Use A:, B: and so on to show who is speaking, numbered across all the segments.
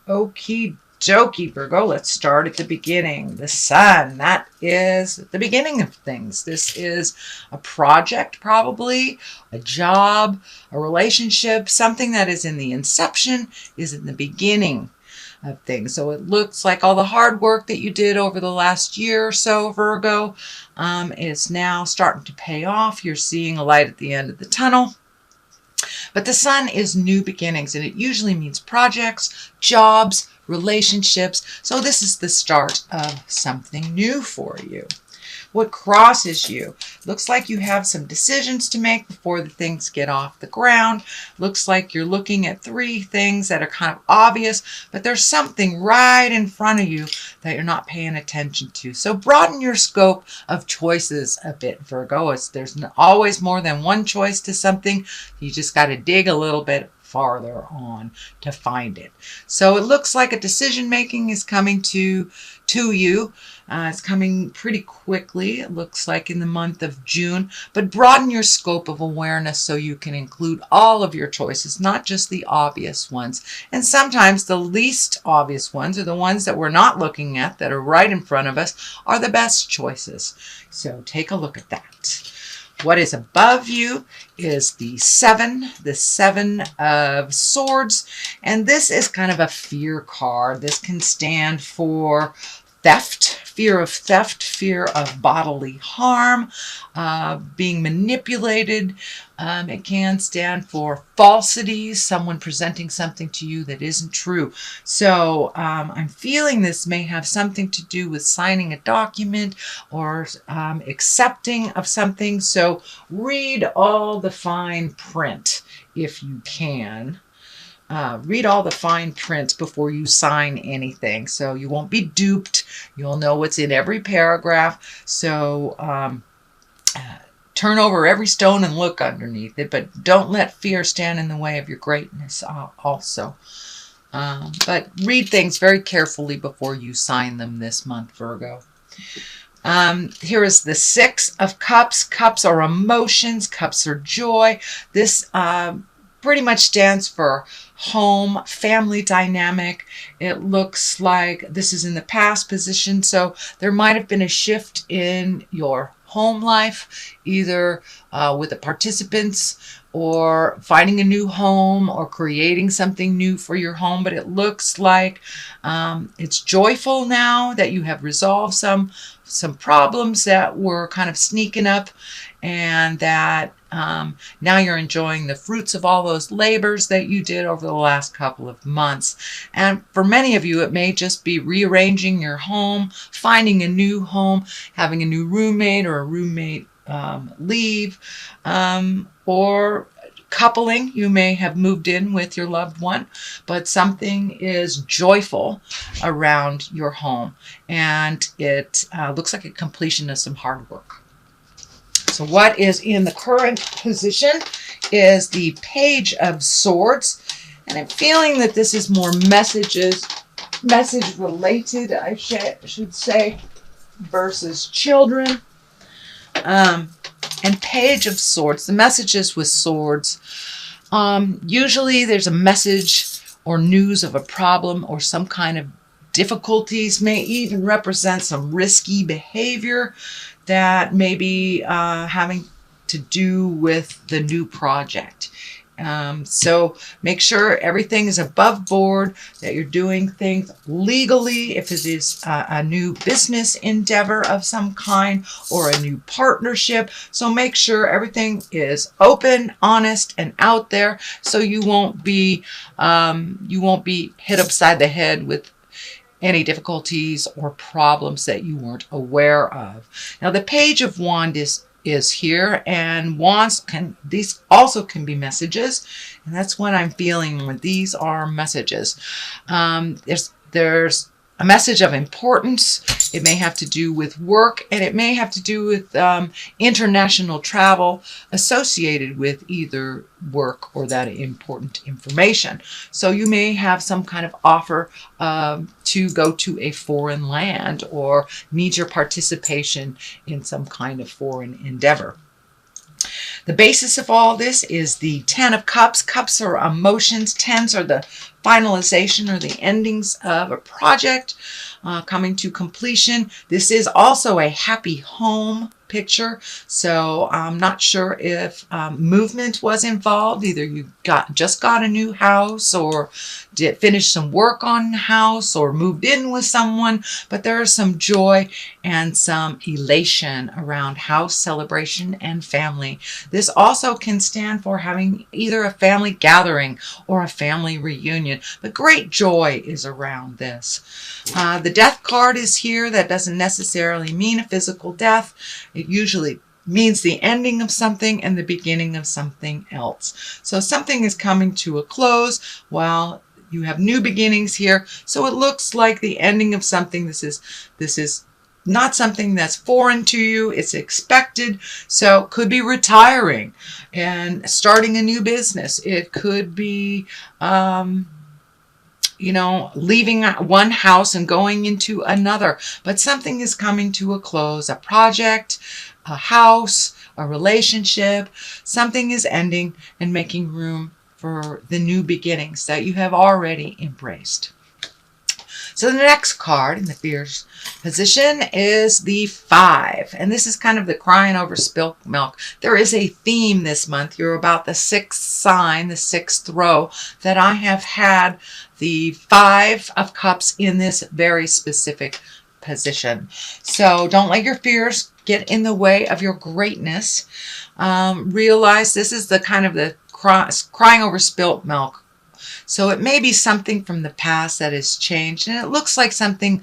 A: Okie dokie, Virgo. Let's start at the beginning. The sun, that is the beginning of things. This is a project, probably, a job, a relationship, something that is in the inception, is in the beginning of things. So it looks like all the hard work that you did over the last year or so, Virgo, is now starting to pay off. You're seeing a light at the end of the tunnel. But the sun is new beginnings, and it usually means projects, jobs, relationships. So this is the start of something new for you. What crosses you? Looks like you have some decisions to make before the things get off the ground. Looks like you're looking at 3 things that are kind of obvious, but there's something right in front of you that you're not paying attention to. So broaden your scope of choices a bit, Virgo. There's always more than one choice to something. You just got to dig a little bit farther on to find it. So it looks like a decision making is coming to you. It's coming pretty quickly, it looks like in the month of June, but broaden your scope of awareness so you can include all of your choices, not just the obvious ones. And sometimes the least obvious ones, or the ones that we're not looking at that are right in front of us, are the best choices. So take a look at that. What is above you is the Seven of Swords, and this is kind of a fear card. This can stand for theft, fear of bodily harm, being manipulated. It can stand for falsities, someone presenting something to you that isn't true. So I'm feeling this may have something to do with signing a document or accepting of something. So read all the fine print if you can. Read all the fine print before you sign anything, so you won't be duped. You'll know what's in every paragraph. So turn over every stone and look underneath it, but don't let fear stand in the way of your greatness also. But read things very carefully before you sign them this month, Virgo. Here is the Six of Cups. Cups are emotions. Cups are joy. This pretty much stands for home, family dynamic. It looks like this is in the past position, so there might have been a shift in your home life, either with the participants or finding a new home or creating something new for your home. But it looks like it's joyful now that you have resolved some problems that were kind of sneaking up, and that now you're enjoying the fruits of all those labors that you did over the last couple of months. And for many of you, it may just be rearranging your home, finding a new home, having a new roommate or a roommate leave, or coupling. You may have moved in with your loved one, but something is joyful around your home, and it looks like a completion of some hard work. So what is in the current position is the Page of Swords, and I'm feeling that this is more message related, I should say, versus children. And Page of Swords, the messages with swords, usually there's a message or news of a problem or some kind of difficulties, may even represent some risky behavior that may be having to do with the new project. So make sure everything is above board, that you're doing things legally if it is a new business endeavor of some kind or a new partnership. So make sure everything is open, honest, and out there, so you won't be hit upside the head with any difficulties or problems that you weren't aware of. Now the Page of Wands is here, and wands these also can be messages, and that's what I'm feeling when these are messages. There's a message of importance. It may have to do with work, and it may have to do with international travel associated with either work or that important information. So you may have some kind of offer to go to a foreign land, or need your participation in some kind of foreign endeavor. The basis of all this is the 10 of Cups. Cups are emotions. Tens are the finalization or the endings of a project coming to completion. This is also a happy home picture, so I'm not sure if movement was involved. Either you just got a new house, or did finish some work on the house, or moved in with someone, but there is some joy and some elation around house celebration and family. This also can stand for having either a family gathering or a family reunion, but great joy is around this. The death card is here. That doesn't necessarily mean a physical death. It usually means the ending of something and the beginning of something else. So something is coming to a close while you have new beginnings here. So it looks like the ending of something. This is not something that's foreign to you. It's expected. So it could be retiring and starting a new business. It could be leaving one house and going into another. But something is coming to a close. A project, a house, a relationship. Something is ending and making room for the new beginnings that you have already embraced. So the next card in the Fears position is the 5. And this is kind of the crying over spilt milk. There is a theme this month. You're about the 6th sign, the 6th row, that I have had the 5 of Cups in this very specific position. So don't let your fears get in the way of your greatness. Realize this is the kind of the crying over spilt milk. So it may be something from the past that has changed, and it looks like something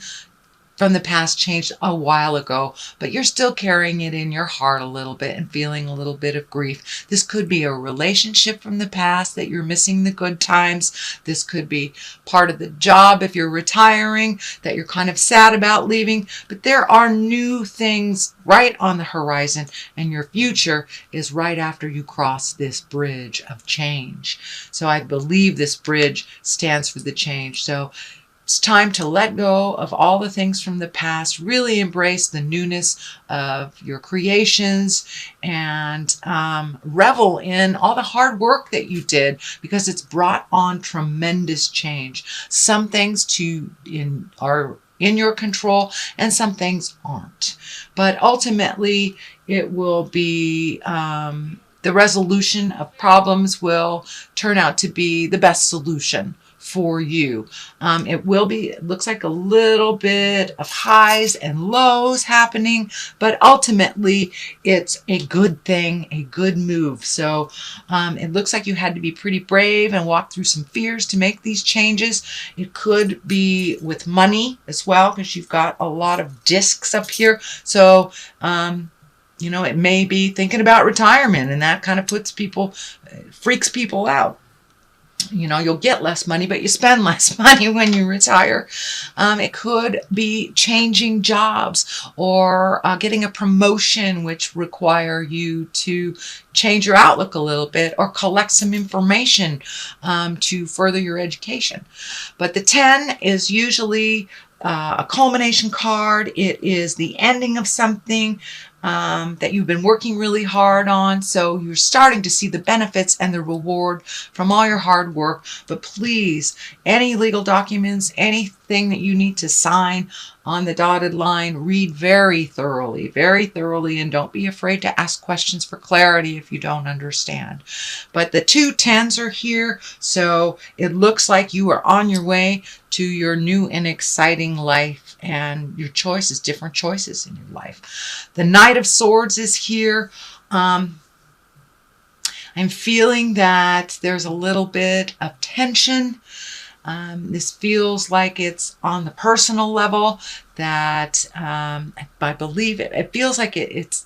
A: from the past changed a while ago, but you're still carrying it in your heart a little bit and feeling a little bit of grief. This could be a relationship from the past that you're missing the good times. This could be part of the job if you're retiring that you're kind of sad about leaving, but there are new things right on the horizon, and your future is right after you cross this bridge of change. So I believe this bridge stands for the change. So it's time to let go of all the things from the past, really embrace the newness of your creations, and revel in all the hard work that you did, because it's brought on tremendous change. Some things are in your control and some things aren't. But ultimately, it will be the resolution of problems will turn out to be the best solution for you. It looks like a little bit of highs and lows happening, but ultimately it's a good thing, a good move. So it looks like you had to be pretty brave and walk through some fears to make these changes. It could be with money as well, because you've got a lot of discs up here. So it may be thinking about retirement, and that kind of freaks people out. You'll get less money, but you spend less money when you retire. It could be changing jobs, or getting a promotion, which require you to change your outlook a little bit, or collect some information to further your education. But the 10 is usually a culmination card. It is the ending of something that you've been working really hard on. So you're starting to see the benefits and the reward from all your hard work. But please, any legal documents, anything that you need to sign on the dotted line, read very thoroughly, and don't be afraid to ask questions for clarity if you don't understand. But the 2 10s are here, so it looks like you are on your way to your new and exciting life, and your different choices in your life. The Knight of Swords is here. I'm feeling that there's a little bit of tension. This feels like it's on the personal level, that I believe it feels like it's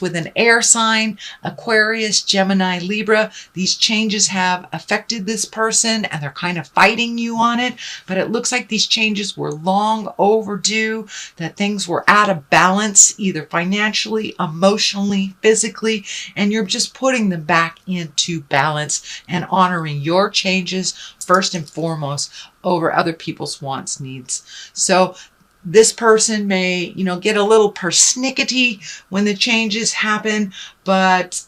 A: with an air sign, Aquarius, Gemini, Libra. These changes have affected this person, and they're kind of fighting you on it. But it looks like these changes were long overdue, that things were out of balance, either financially, emotionally, physically, and you're just putting them back into balance and honoring your changes first and foremost over other people's wants, needs. So this person may, get a little persnickety when the changes happen, but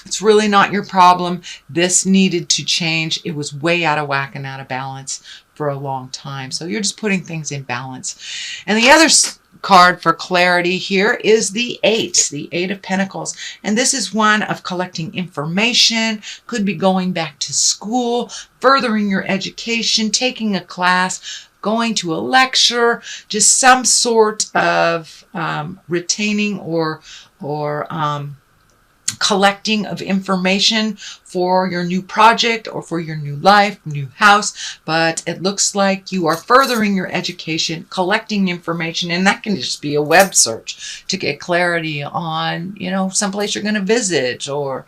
A: It's really not your problem. This needed to change. It was way out of whack and out of balance for a long time. So you're just putting things in balance. And the other card for clarity here is the Eight of Pentacles. And this is one of collecting information, could be going back to school, furthering your education, taking a class, going to a lecture, just some sort of retaining or collecting of information for your new project or for your new life, new house. But it looks like you are furthering your education, collecting information, and that can just be a web search to get clarity on, you know, someplace you're going to visit or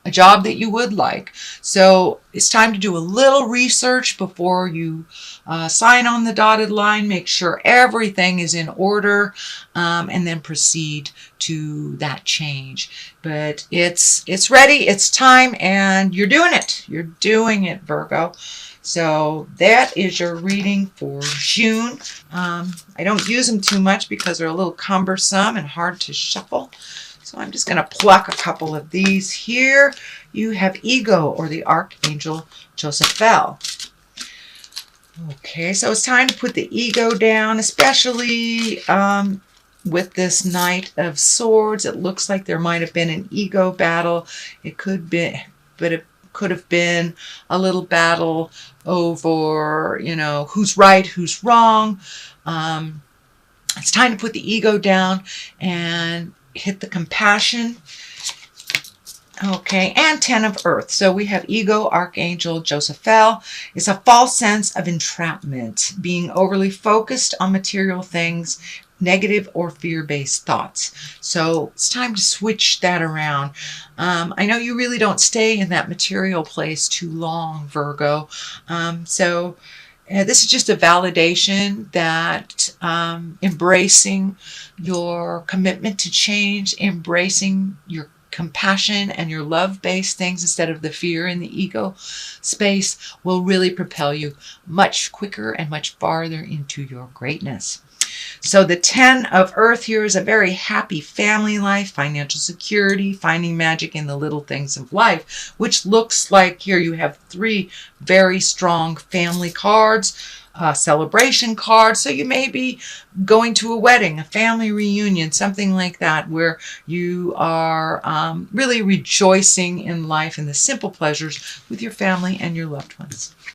A: a job that you would like. So it's time to do a little research before you sign on the dotted line. Make sure everything is in order, and then proceed to that change. But it's ready, it's time, and you're doing it. You're doing it, Virgo. So that is your reading for June. I don't use them too much because they're a little cumbersome and hard to shuffle. So I'm just going to pluck a couple of these here. You have Ego, or the Archangel Josephiel. Okay, so it's time to put the ego down, especially with this Knight of Swords. It looks like there might have been an ego battle. It could be, but it could have been a little battle over, you know, who's right, who's wrong. It's time to put the ego down and hit the compassion. Okay, and 10 of Earth. So we have Ego, Archangel Josephiel. It's a false sense of entrapment, being overly focused on material things, negative or fear-based thoughts. So it's time to switch that around. I know you really don't stay in that material place too long, Virgo. This is just a validation that embracing your commitment to change, embracing your compassion and your love-based things instead of the fear and the ego space will really propel you much quicker and much farther into your greatness. So the 10 of Earth here is a very happy family life, financial security, finding magic in the little things of life, which looks like here you have 3 very strong family cards, celebration cards. So you may be going to a wedding, a family reunion, something like that, where you are really rejoicing in life and the simple pleasures with your family and your loved ones.